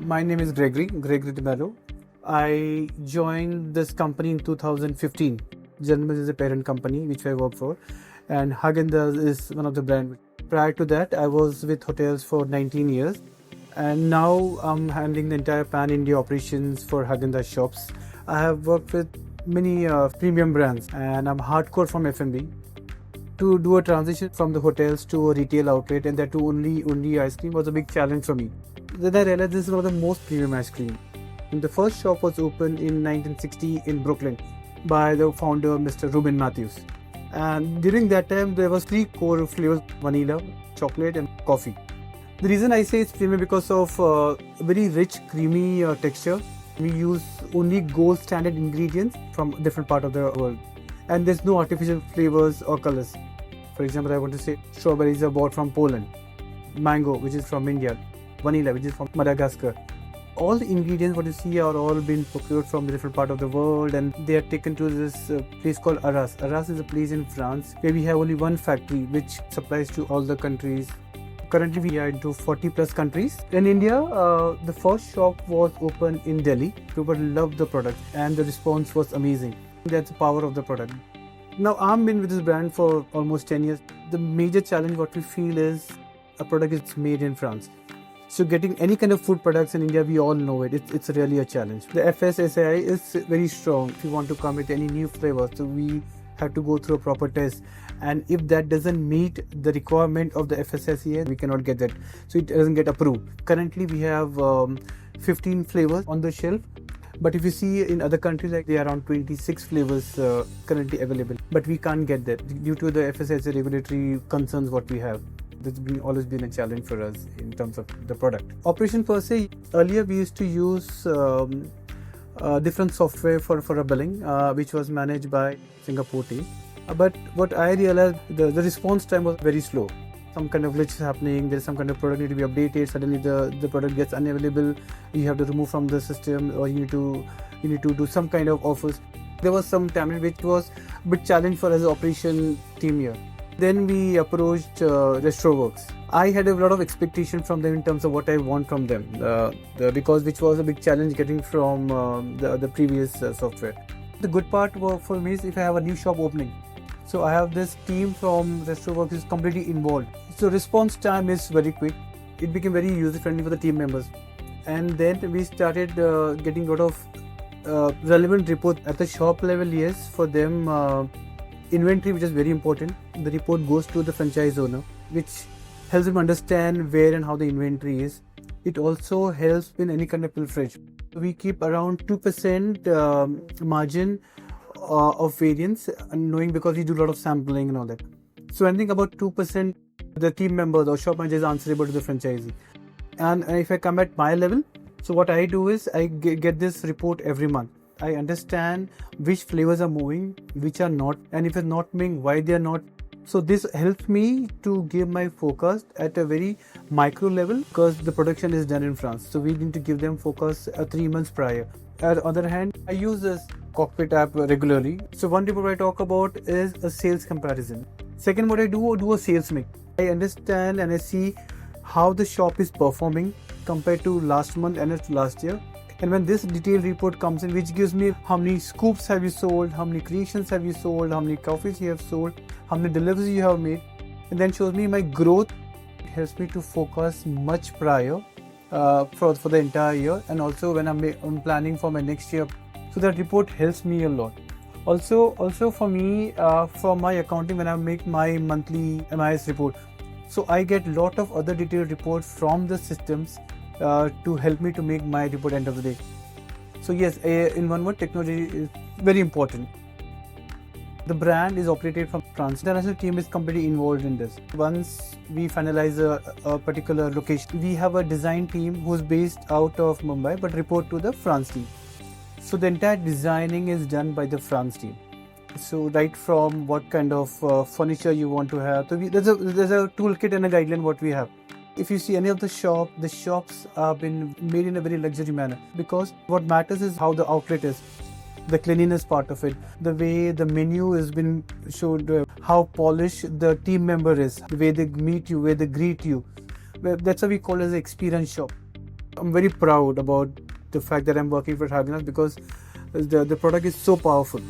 My name is Gregory Demelo. I joined this company in 2015. German is a parent company which I work for, and Haagen-Dazs is one of the brands. Prior to that, I was with hotels for 19 years, and now I'm handling the entire pan-India operations for Haagen-Dazs shops. I have worked with many premium brands, and I'm hardcore from F&B. To do a transition from the hotels to a retail outlet, and that to only ice cream, was a big challenge for me. Then I realized this is one of the most premium ice cream. And the first shop was opened in 1960 in Brooklyn by the founder, Mr. Ruben Matthews. And during that time, there was 3 core flavors: vanilla, chocolate, and coffee. The reason I say it's premium because of very rich, creamy texture. We use only gold standard ingredients from different part of the world, and there's no artificial flavors or colors. For example, I want to say strawberries are bought from Poland, mango, which is from India, vanilla, which is from Madagascar. All the ingredients what you see are all been procured from the different part of the world, and they are taken to this place called Arras. Arras is a place in France where we have only one factory which supplies to all the countries. Currently, we are into 40 plus countries. In India, the first shop was opened in Delhi. People loved the product and the response was amazing. That's the power of the product. Now, I've been with this brand for almost 10 years. The major challenge what we feel is a product is made in France. So getting any kind of food products in India, we all know it. It's really a challenge. The FSSAI is very strong. If you want to come with any new flavor, so we have to go through a proper test. And if that doesn't meet the requirement of the FSSAI, we cannot get that. So it doesn't get approved. Currently, we have 15 flavors on the shelf. But if you see in other countries, like there are around 26 flavors currently available. But we can't get that due to the FSSAI regulatory concerns what we have. That's always been a challenge for us in terms of the product. Operation per se, earlier we used to use different software for a billing, which was managed by Singapore team. But what I realized, the response time was very slow. Some kind of glitch is happening, there's some kind of product need to be updated, suddenly the product gets unavailable, you have to remove from the system, or you need to do some kind of offers. There was some time which was a bit challenge for us as an operation team here. Then we approached Restroworks. I had a lot of expectation from them in terms of what I want from them, because which was a big challenge getting from the previous software. The good part for me is if I have a new shop opening. So I have this team from Restroworks is completely involved. So response time is very quick. It became very user-friendly for the team members. And then we started getting a lot of relevant reports at the shop level. Yes, for them, inventory, which is very important. The report goes to the franchise owner, which helps them understand where and how the inventory is. It also helps in any kind of pilferage. We keep around 2% margin of variance, knowing because we do a lot of sampling and all that. So anything about 2%, the team members or shop manager is answerable to the franchisee. And if I come at my level, so what I do is I get this report every month. I understand which flavors are moving, which are not, and if it's not moving, why they are not. So this helps me to give my focus at a very micro level, because the production is done in France. So we need to give them focus 3 months prior. On the other hand, I use this cockpit app regularly. So one report I talk about is a sales comparison. Second, what I do a sales mix. I understand and I see how the shop is performing compared to last month and last year. And when this detailed report comes in, which gives me how many scoops have you sold, how many creations have you sold, how many coffees you have sold, how many deliveries you have made, and then shows me my growth. It helps me to focus much prior for the entire year, and also when I'm planning for my next year. So that report helps me a lot. Also for me, for my accounting, when I make my monthly MIS report, so I get a lot of other detailed reports from the systems to help me to make my report end of the day. So yes, in one word, technology is very important. The brand is operated from France. The international team is completely involved in this. Once we finalize a particular location, we have a design team who's based out of Mumbai but report to the France team. So the entire designing is done by the France team. So right from what kind of furniture you want to have. So there's a toolkit and a guideline what we have. If you see any of the shops have been made in a very luxury manner, because what matters is how the outlet is, the cleanliness part of it, the way the menu has been showed, how polished the team member is, the way they meet you, where they greet you. That's what we call as an experience shop. I'm very proud about the fact that I'm working for Haagen-Dazs because the product is so powerful.